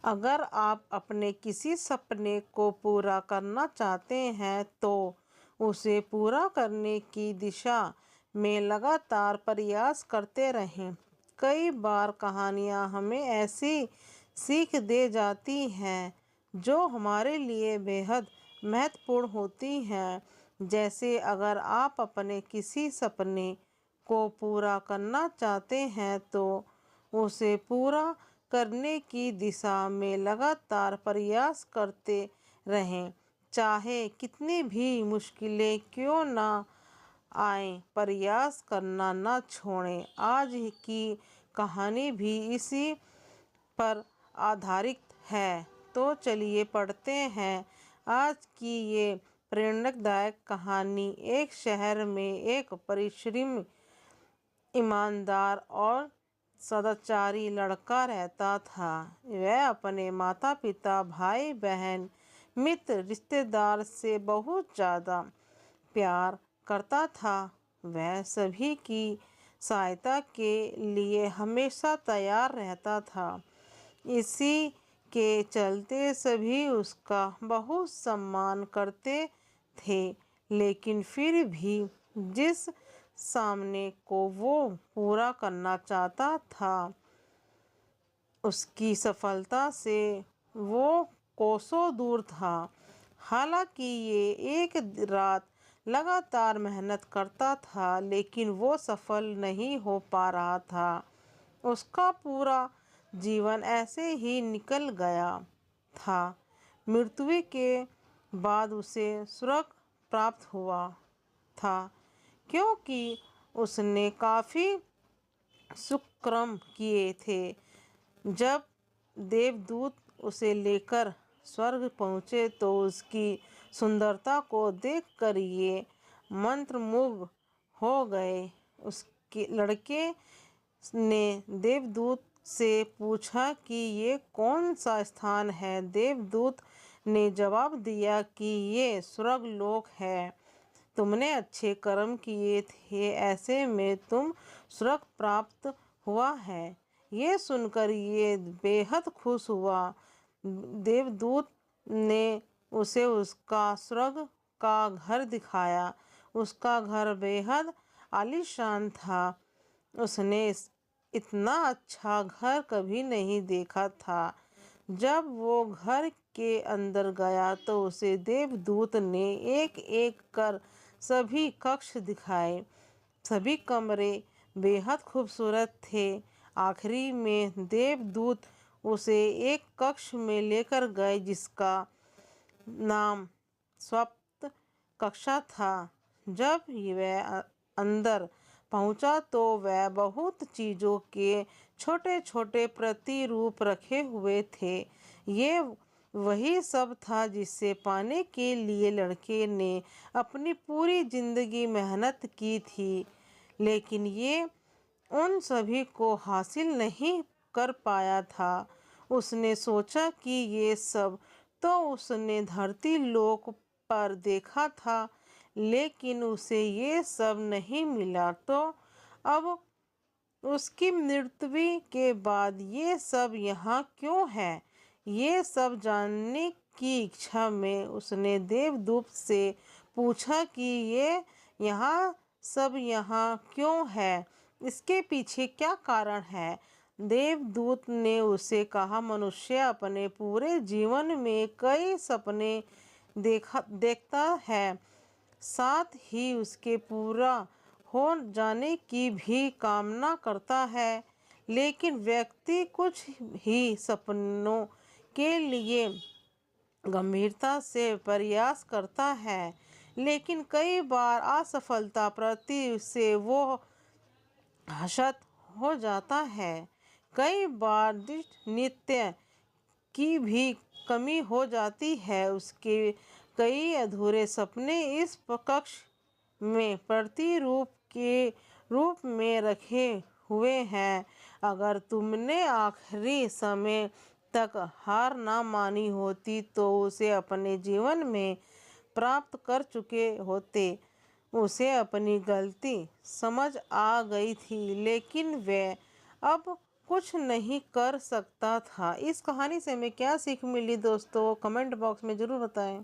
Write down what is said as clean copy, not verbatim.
अगर आप अपने किसी सपने को पूरा करना चाहते हैं तो उसे पूरा करने की दिशा में लगातार प्रयास करते रहें। कई बार कहानियाँ हमें ऐसी सीख दे जाती हैं जो हमारे लिए बेहद महत्वपूर्ण होती हैं। जैसे अगर आप अपने किसी सपने को पूरा करना चाहते हैं तो उसे पूरा करने की दिशा में लगातार प्रयास करते रहें, चाहे कितनी भी मुश्किलें क्यों ना आए, प्रयास करना ना छोड़ें। आज की कहानी भी इसी पर आधारित है, तो चलिए पढ़ते हैं आज की ये प्रेरणादायक कहानी। एक शहर में एक परिश्रमी, ईमानदार और सदाचारी लड़का रहता था। वह अपने माता पिता, भाई बहन, मित्र, रिश्तेदार से बहुत ज़्यादा प्यार करता था। वह सभी की सहायता के लिए हमेशा तैयार रहता था। इसी के चलते सभी उसका बहुत सम्मान करते थे। लेकिन फिर भी जिस सामने को वो पूरा करना चाहता था, उसकी सफलता से वो कोसों दूर था। हालांकि ये एक रात लगातार मेहनत करता था, लेकिन वो सफल नहीं हो पा रहा था। उसका पूरा जीवन ऐसे ही निकल गया था। मृत्यु के बाद उसे स्वर्ग प्राप्त हुआ था, क्योंकि उसने काफ़ी सुकर्म किए थे। जब देवदूत उसे लेकर स्वर्ग पहुँचे तो उसकी सुंदरता को देखकर ये मंत्रमुग्ध हो गए। उसके लड़के ने देवदूत से पूछा कि ये कौन सा स्थान है। देवदूत ने जवाब दिया कि ये स्वर्गलोक है। तुमने अच्छे कर्म किए थे, ऐसे में तुम स्वर्ग प्राप्त हुआ है। ये सुनकर ये बेहद खुश हुआ। देवदूत ने उसे उसका स्वर्ग का घर दिखाया। उसका घर बेहद आलीशान था। उसने इतना अच्छा घर कभी नहीं देखा था। जब वो घर के अंदर गया तो उसे देवदूत ने एक एक कर सभी कक्ष दिखाए। सभी कमरे बेहद खूबसूरत थे। आखिरी में देवदूत उसे एक कक्ष में लेकर गए जिसका नाम सप्त कक्षा था। जब वह अंदर पहुंचा तो वह बहुत चीज़ों के छोटे छोटे प्रतिरूप रखे हुए थे। ये वही सब था जिसे पाने के लिए लड़के ने अपनी पूरी जिंदगी मेहनत की थी। लेकिन ये उन सभी को हासिल नहीं कर पाया था। उसने सोचा कि ये सब तो उसने धरती लोक पर देखा था, लेकिन उसे ये सब नहीं मिला। तो अब उसकी मृत्यु के बाद ये सब यहाँ क्यों है? ये सब जानने की इच्छा में उसने देवदूत से पूछा कि ये यहाँ क्यों है, इसके पीछे क्या कारण है। देवदूत ने उसे कहा, मनुष्य अपने पूरे जीवन में कई सपने देखता है, साथ ही उसके पूरा हो जाने की भी कामना करता है। लेकिन व्यक्ति कुछ ही सपनों के लिए गंभीरता से प्रयास करता है, लेकिन कई बार असफलता प्रति से वो हताश हो जाता है। कई बार नित्य की भी कमी हो जाती है। उसके कई अधूरे सपने इस कक्ष में प्रतिरूप के रूप में रखे हुए हैं। अगर तुमने आखिरी समय तक हार ना मानी होती तो उसे अपने जीवन में प्राप्त कर चुके होते। उसे अपनी गलती समझ आ गई थी, लेकिन वह अब कुछ नहीं कर सकता था। इस कहानी से हमें क्या सीख मिली दोस्तों, कमेंट बॉक्स में ज़रूर बताएं।